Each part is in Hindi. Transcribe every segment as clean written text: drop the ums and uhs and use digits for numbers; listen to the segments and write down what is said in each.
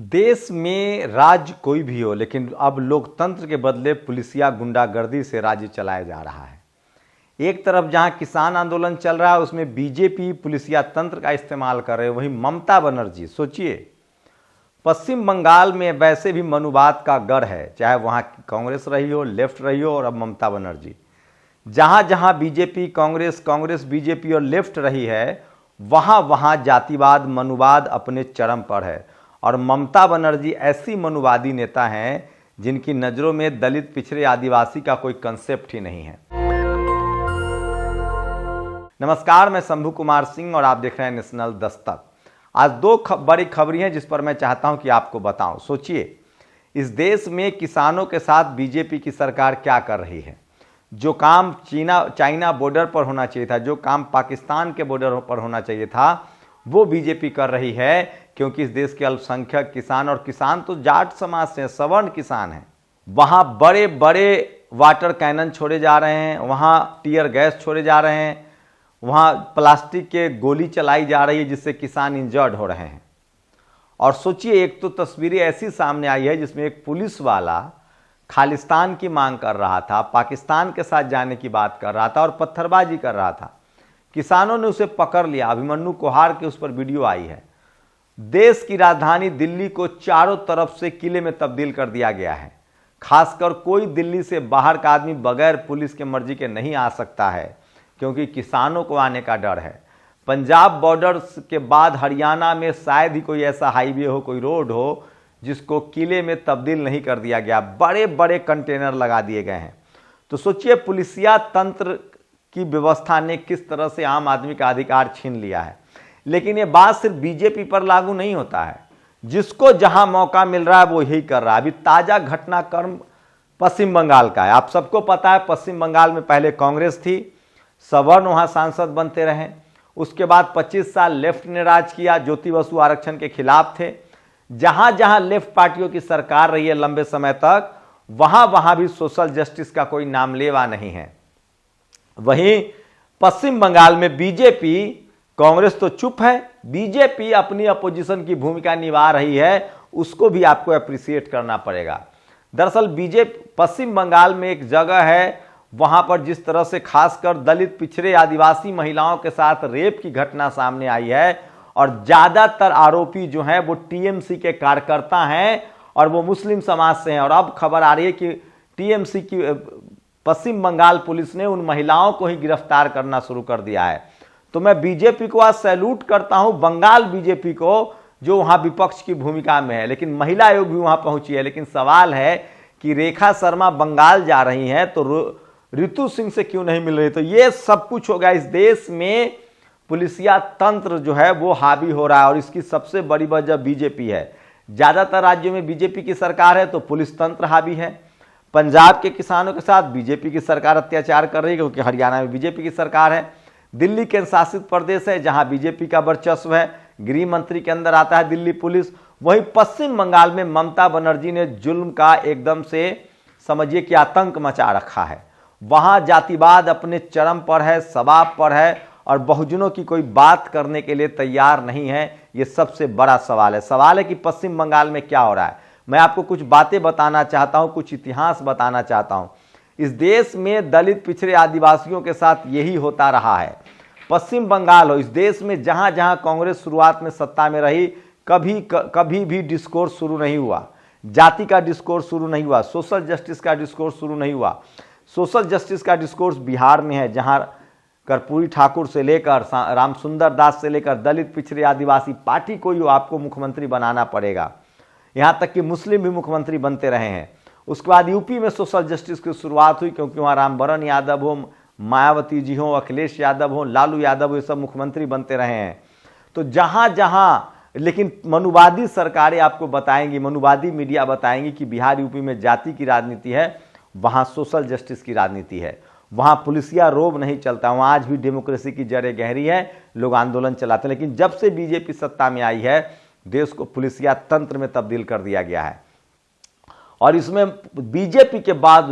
देश में राज्य कोई भी हो, लेकिन अब लोकतंत्र के बदले पुलिसिया गुंडागर्दी से राज्य चलाया जा रहा है। एक तरफ जहां किसान आंदोलन चल रहा है उसमें बीजेपी पुलिसिया तंत्र का इस्तेमाल कर रहे हैं, वहीं ममता बनर्जी, सोचिए पश्चिम बंगाल में वैसे भी मनुवाद का गढ़ है, चाहे वहां कांग्रेस रही हो, लेफ्ट रही हो, और अब ममता बनर्जी जहां जहां बीजेपी कांग्रेस बीजेपी और लेफ्ट रही है, वहां वहां जातिवाद मनुवाद अपने चरम पर है। और ममता बनर्जी ऐसी मनुवादी नेता हैं जिनकी नज़रों में दलित पिछड़े आदिवासी का कोई कंसेप्ट ही नहीं है। नमस्कार, मैं शंभू कुमार सिंह और आप देख रहे हैं नेशनल दस्तक। आज दो बड़ी खबरें हैं जिस पर मैं चाहता हूं कि आपको बताऊं। सोचिए इस देश में किसानों के साथ बीजेपी की सरकार क्या कर रही है। जो काम चाइना बॉर्डर पर होना चाहिए था, जो काम पाकिस्तान के बॉर्डर पर होना चाहिए था, वो बीजेपी कर रही है, क्योंकि इस देश के अल्पसंख्यक किसान, और किसान तो जाट समाज से सवर्ण किसान हैं, वहाँ बड़े बड़े वाटर कैनन छोड़े जा रहे हैं, वहाँ टीयर गैस छोड़े जा रहे हैं, वहाँ प्लास्टिक के गोली चलाई जा रही है जिससे किसान इंजर्ड हो रहे हैं। और सोचिए एक तो तस्वीरें ऐसी सामने आई है जिसमें एक पुलिस वाला खालिस्तान की मांग कर रहा था, पाकिस्तान के साथ जाने की बात कर रहा था और पत्थरबाजी कर रहा था। किसानों ने उसे पकड़ लिया, अभिमन्यु कोहार के उस पर वीडियो आई है। देश की राजधानी दिल्ली को चारों तरफ से किले में तब्दील कर दिया गया है। खासकर कोई दिल्ली से बाहर का आदमी बगैर पुलिस के मर्जी के नहीं आ सकता है, क्योंकि किसानों को आने का डर है। पंजाब बॉर्डर के बाद हरियाणा में शायद ही कोई ऐसा हाईवे हो, कोई रोड हो जिसको किले में तब्दील नहीं कर दिया गया। बड़े बड़े कंटेनर लगा दिए गए हैं। तो सोचिए पुलिसिया तंत्र की व्यवस्था ने किस तरह से आम आदमी का अधिकार छीन लिया है। लेकिन ये बात सिर्फ बीजेपी पर लागू नहीं होता है, जिसको जहां मौका मिल रहा है वो यही कर रहा है। अभी ताजा घटनाक्रम पश्चिम बंगाल का है। आप सबको पता है पश्चिम बंगाल में पहले कांग्रेस थी, सवर्ण वहां सांसद बनते रहे। उसके बाद 25 साल लेफ्ट ने राज किया, ज्योति बसु आरक्षण के खिलाफ थे। जहां जहां लेफ्ट पार्टियों की सरकार रही है लंबे समय तक, वहां वहां भी सोशल जस्टिस का कोई नामलेवा नहीं है। वहीं पश्चिम बंगाल में बीजेपी, कांग्रेस तो चुप है, बीजेपी अपनी अपोजिशन की भूमिका निभा रही है, उसको भी आपको अप्रिशिएट करना पड़ेगा। दरअसल बीजेपी पश्चिम बंगाल में एक जगह है, वहां पर जिस तरह से खासकर दलित पिछड़े आदिवासी महिलाओं के साथ रेप की घटना सामने आई है, और ज्यादातर आरोपी जो हैं वो टीएमसी के कार्यकर्ता हैं और वो मुस्लिम समाज से हैं। और अब खबर आ रही है कि टीएमसी की पश्चिम बंगाल पुलिस ने उन महिलाओं को ही गिरफ्तार करना शुरू कर दिया है। तो मैं बीजेपी को आज सैल्यूट करता हूं, बंगाल बीजेपी को, जो वहां विपक्ष की भूमिका में है। लेकिन महिला आयोग भी वहां पहुंची है। लेकिन सवाल है कि रेखा शर्मा बंगाल जा रही हैं तो ऋतु सिंह से क्यों नहीं मिल रही। तो ये सब कुछ हो गया। इस देश में पुलिसिया तंत्र जो है वो हावी हो रहा है, और इसकी सबसे बड़ी वजह बीजेपी है। ज्यादातर राज्यों में बीजेपी की सरकार है तो पुलिस तंत्र हावी है। पंजाब के किसानों के साथ बीजेपी की सरकार अत्याचार कर रही है, क्योंकि हरियाणा में बीजेपी की सरकार है। दिल्ली केंद्र शासित प्रदेश है जहां बीजेपी का वर्चस्व है, गृह मंत्री के अंदर आता है दिल्ली पुलिस। वहीं पश्चिम बंगाल में ममता बनर्जी ने जुल्म का एकदम से समझिए कि आतंक मचा रखा है। वहां जातिवाद अपने चरम पर है, शबाब पर है, और बहुजनों की कोई बात करने के लिए तैयार नहीं है। यह सबसे बड़ा सवाल है। सवाल है कि पश्चिम बंगाल में क्या हो रहा है। मैं आपको कुछ बातें बताना चाहता हूं, कुछ इतिहास बताना चाहता हूं। इस देश में दलित पिछड़े आदिवासियों के साथ यही होता रहा है। पश्चिम बंगाल हो, इस देश में जहां जहां कांग्रेस शुरुआत में सत्ता में रही, कभी भी डिस्कोर्स शुरू नहीं हुआ, जाति का डिस्कोर्स शुरू नहीं हुआ, सोशल जस्टिस का डिस्कोर्स शुरू नहीं हुआ। सोशल जस्टिस का डिस्कोर्स बिहार में है, जहां कर्पूरी ठाकुर से लेकर रामसुंदर दास से लेकर दलित पिछड़े आदिवासी पार्टी को ही आपको मुख्यमंत्री बनाना पड़ेगा। यहां तक कि मुस्लिम भी मुख्यमंत्री बनते रहे हैं। उसके बाद यूपी में सोशल जस्टिस की शुरुआत हुई, क्योंकि वहां रामवरण यादव हो, मायावती जी हो, अखिलेश यादव हो, लालू यादव हो, ये सब मुख्यमंत्री बनते रहे हैं। तो जहां जहां, लेकिन मनुवादी सरकारें आपको बताएंगी, मनुवादी मीडिया बताएंगी कि बिहार यूपी में जाति की राजनीति है, वहां सोशल जस्टिस की राजनीति है। वहां पुलिसिया रोब नहीं चलता, वहां आज भी डेमोक्रेसी की जड़ें गहरी है, लोग आंदोलन चलाते हैं। लेकिन जब से बीजेपी सत्ता में आई है, देश को पुलिसिया तंत्र में तब्दील कर दिया गया है। और इसमें बीजेपी के बाद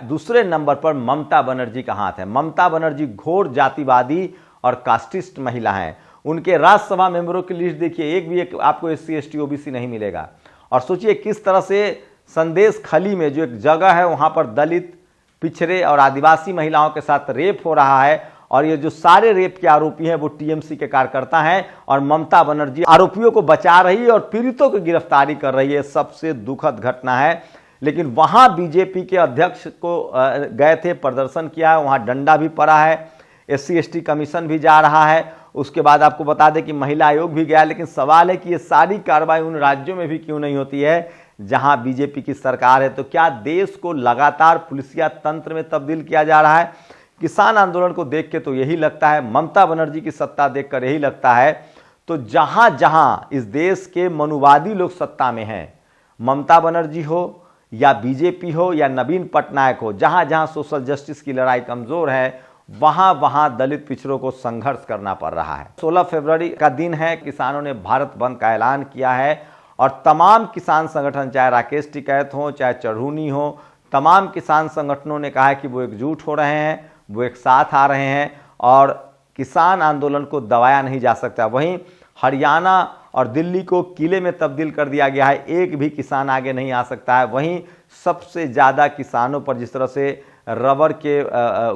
दूसरे नंबर पर ममता बनर्जी का हाथ है। ममता बनर्जी घोर जातिवादी और कास्टिस्ट महिला हैं। उनके राज्यसभा मेंबरों की लिस्ट देखिए, एक आपको SC ST OBC नहीं मिलेगा। और सोचिए किस तरह से संदेश खली में जो एक जगह है वहां पर दलित, पिछड़े और आदिवासी महिलाओं के साथ रेप हो रहा है, और ये जो सारे रेप के आरोपी हैं वो TMC के कार्यकर्ता हैं, और ममता बनर्जी आरोपियों को बचा रही है और पीड़ितों की गिरफ्तारी कर रही है। सबसे दुखद घटना है। लेकिन वहां बीजेपी के अध्यक्ष को गए थे, प्रदर्शन किया है, वहां डंडा भी पड़ा है, SC ST कमीशन भी जा रहा है, उसके बाद आपको बता दें कि महिला आयोग भी गया। लेकिन सवाल है कि ये सारी कार्रवाई उन राज्यों में भी क्यों नहीं होती है जहां बीजेपी की सरकार है। तो क्या देश को लगातार पुलिसिया तंत्र में तब्दील किया जा रहा है? किसान आंदोलन को देख के तो यही लगता है, ममता बनर्जी की सत्ता देखकर यही लगता है। तो जहां जहां इस देश के मनुवादी लोग सत्ता में हैं, ममता बनर्जी हो या बीजेपी हो या नवीन पटनायक हो, जहां जहां सोशल जस्टिस की लड़ाई कमजोर है वहां वहां दलित पिछड़ों को संघर्ष करना पड़ रहा है। 16 फरवरी का दिन है, किसानों ने भारत बंद का ऐलान किया है, और तमाम किसान संगठन, चाहे राकेश टिकैत हो चाहे चढ़ूनी हो, तमाम किसान संगठनों ने कहा है कि वो एकजुट हो रहे हैं, वो एक साथ आ रहे हैं, और किसान आंदोलन को दबाया नहीं जा सकता। वहीं हरियाणा और दिल्ली को किले में तब्दील कर दिया गया है, एक भी किसान आगे नहीं आ सकता है। वहीं सबसे ज़्यादा किसानों पर जिस तरह से रबर के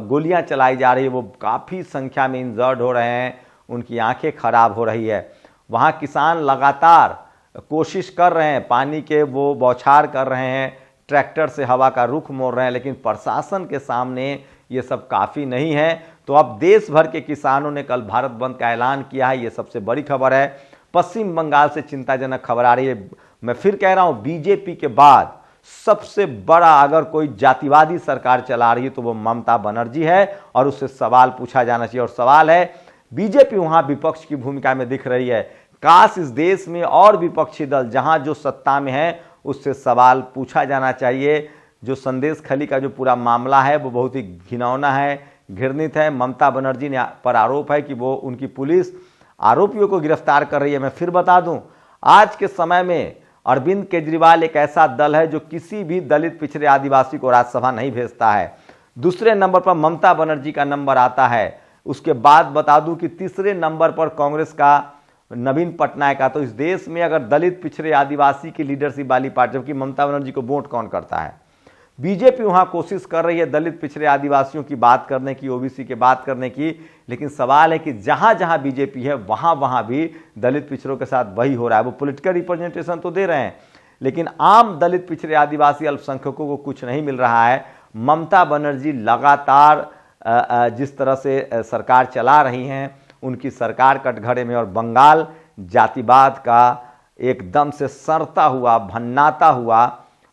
गोलियां चलाई जा रही है, वो काफ़ी संख्या में इंजर्ड हो रहे हैं, उनकी आंखें खराब हो रही है। वहाँ किसान लगातार कोशिश कर रहे हैं, पानी के वो बौछार कर रहे हैं, ट्रैक्टर से हवा का रुख मोड़ रहे हैं, लेकिन प्रशासन के सामने ये सब काफ़ी नहीं है। तो अब देश भर के किसानों ने कल भारत बंद का ऐलान किया है, ये सबसे बड़ी खबर है। पश्चिम बंगाल से चिंताजनक खबर आ रही है। मैं फिर कह रहा हूँ, बीजेपी के बाद सबसे बड़ा अगर कोई जातिवादी सरकार चला रही है तो वो ममता बनर्जी है, और उससे सवाल पूछा जाना चाहिए। और सवाल है, बीजेपी वहां विपक्ष की भूमिका में दिख रही है, काश इस देश में और विपक्षी दल जहां जो सत्ता में है उससे सवाल पूछा जाना चाहिए। जो संदेश खली का जो पूरा मामला है वो बहुत ही घिनौना है, घृणित है। ममता बनर्जी ने पर आरोप है कि वो उनकी पुलिस आरोपियों को गिरफ्तार कर रही है। मैं फिर बता दूं, आज के समय में अरविंद केजरीवाल एक ऐसा दल है जो किसी भी दलित, पिछड़े, आदिवासी को राज्यसभा नहीं भेजता है। दूसरे नंबर पर ममता बनर्जी का नंबर आता है। उसके बाद बता दूं कि तीसरे नंबर पर कांग्रेस का नवीन पटनायक का। तो इस देश में अगर दलित, पिछड़े, आदिवासी की लीडरशिप वाली पार्टी, जबकि ममता बनर्जी को वोट कौन करता है? बीजेपी वहां कोशिश कर रही है दलित, पिछड़े, आदिवासियों की बात करने की, OBC की बात करने की, लेकिन सवाल है कि जहां जहां बीजेपी है वहां वहां भी दलित, पिछड़ों के साथ वही हो रहा है। वो पॉलिटिकल रिप्रेजेंटेशन तो दे रहे हैं, लेकिन आम दलित, पिछड़े, आदिवासी, अल्पसंख्यकों को कुछ नहीं मिल रहा है। ममता बनर्जी लगातार जिस तरह से सरकार चला रही हैं, उनकी सरकार कटघरे में, और बंगाल जातिवाद का एकदम से सड़ता हुआ, भन्नाता हुआ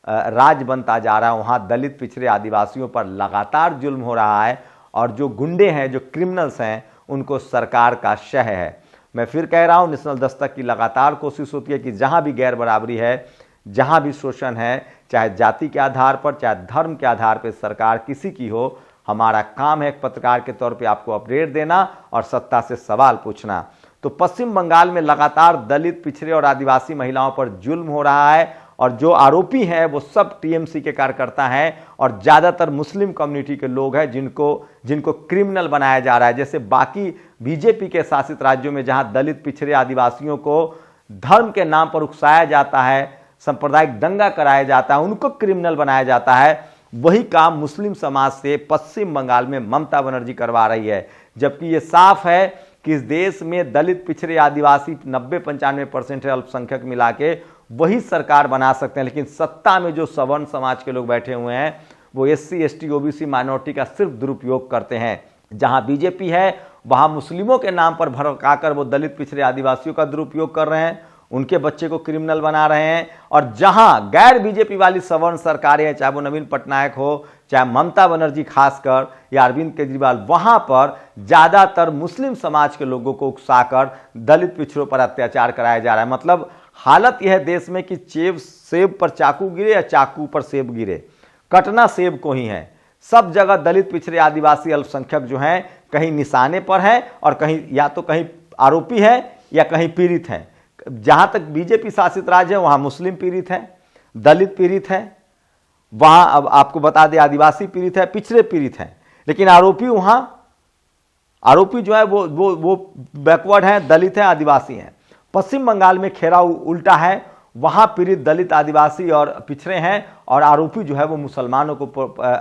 राज बनता जा रहा है। वहाँ दलित, पिछड़े, आदिवासियों पर लगातार जुल्म हो रहा है, और जो गुंडे हैं, जो क्रिमिनल्स हैं, उनको सरकार का शह है। मैं फिर कह रहा हूँ, नेशनल दस्तक की लगातार कोशिश होती है कि जहाँ भी गैर बराबरी है, जहाँ भी शोषण है, चाहे जाति के आधार पर, चाहे धर्म के आधार पर सरकार किसी की हो, हमारा काम है एक पत्रकार के तौर पे आपको अपडेट देना और सत्ता से सवाल पूछना। तो पश्चिम बंगाल में लगातार दलित, पिछड़े और आदिवासी महिलाओं पर जुल्म हो रहा है, और जो आरोपी हैं वो सब TMC के कार्यकर्ता हैं, और ज़्यादातर मुस्लिम कम्युनिटी के लोग हैं जिनको क्रिमिनल बनाया जा रहा है। जैसे बाकी बीजेपी के शासित राज्यों में जहां दलित, पिछड़े, आदिवासियों को धर्म के नाम पर उकसाया जाता है, सांप्रदायिक दंगा कराया जाता है, उनको क्रिमिनल बनाया जाता है, वही काम मुस्लिम समाज से पश्चिम बंगाल में ममता बनर्जी करवा रही है। जबकि ये साफ है कि इस देश में दलित, पिछड़े, आदिवासी 90-95% है, अल्पसंख्यक मिला के वही सरकार बना सकते हैं। लेकिन सत्ता में जो सवर्ण समाज के लोग बैठे हुए हैं वो SC ST OBC माइनॉरिटी का सिर्फ दुरुपयोग करते हैं। जहां बीजेपी है वहां मुस्लिमों के नाम पर भड़काकर वो दलित, पिछड़े, आदिवासियों का दुरुपयोग कर रहे हैं, उनके बच्चे को क्रिमिनल बना रहे हैं। और जहां गैर बीजेपी वाली सवर्ण सरकारें हैं, चाहे वो नवीन पटनायक हो, चाहे ममता बनर्जी खासकर, या अरविंद केजरीवाल, वहां पर ज्यादातर मुस्लिम समाज के लोगों को उकसाकर दलित, पिछड़ों पर अत्याचार कराया जा रहा है। मतलब हालत यह है देश में कि सेब पर चाकू गिरे या चाकू पर सेब गिरे, कटना सेब को ही है। सब जगह दलित, पिछड़े, आदिवासी, अल्पसंख्यक जो हैं कहीं निशाने पर हैं, और कहीं या तो कहीं आरोपी है या कहीं पीड़ित हैं। जहां तक बीजेपी शासित राज्य है वहां मुस्लिम पीड़ित हैं, दलित पीड़ित हैं, वहां अब आपको बता दें आदिवासी पीड़ित है, पिछड़े पीड़ित हैं, लेकिन आरोपी वहां आरोपी जो है वो बैकवर्ड हैं, दलित हैं, आदिवासी हैं। पश्चिम बंगाल में खेरा उल्टा है, वहां पीड़ित दलित, आदिवासी और पिछड़े हैं और आरोपी जो है वो मुसलमानों को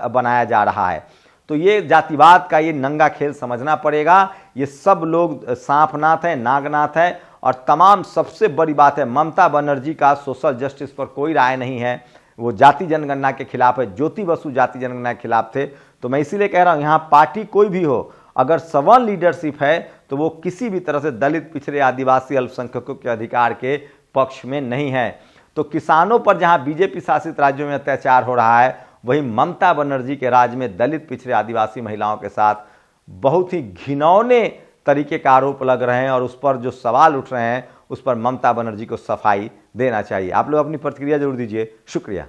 बनाया जा रहा है। तो ये जातिवाद का ये नंगा खेल समझना पड़ेगा। ये सब लोग सांपनाथ हैं, नागनाथ है। और तमाम सबसे बड़ी बात है, ममता बनर्जी का सोशल जस्टिस पर कोई राय नहीं है, वो जाति जनगणना के खिलाफ है। ज्योति बसु जाति जनगणना के खिलाफ थे। तो मैं इसीलिए कह रहा हूँ, यहाँ पार्टी कोई भी हो, अगर सवर्ण लीडरशिप है तो वो किसी भी तरह से दलित, पिछड़े, आदिवासी, अल्पसंख्यकों के अधिकार के पक्ष में नहीं है। तो किसानों पर जहां बीजेपी शासित राज्यों में अत्याचार हो रहा है, वहीं ममता बनर्जी के राज्य में दलित, पिछड़े, आदिवासी महिलाओं के साथ बहुत ही घिनौने तरीके का आरोप लग रहे हैं और उस पर जो सवाल उठ रहे हैं उस पर ममता बनर्जी को सफाई देना चाहिए। आप लोग अपनी प्रतिक्रिया जरूर दीजिए। शुक्रिया।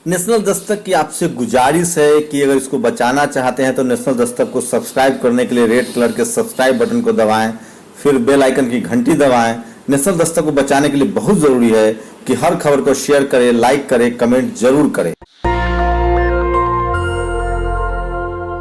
नेशनल दस्तक की आपसे गुजारिश है कि अगर इसको बचाना चाहते हैं तो नेशनल दस्तक को सब्सक्राइब करने के लिए रेड कलर के सब्सक्राइब बटन को दबाएं, फिर बेल आइकन की घंटी दबाएं। नेशनल दस्तक को बचाने के लिए बहुत जरूरी है कि हर खबर को शेयर करें, लाइक करें, कमेंट जरूर करें।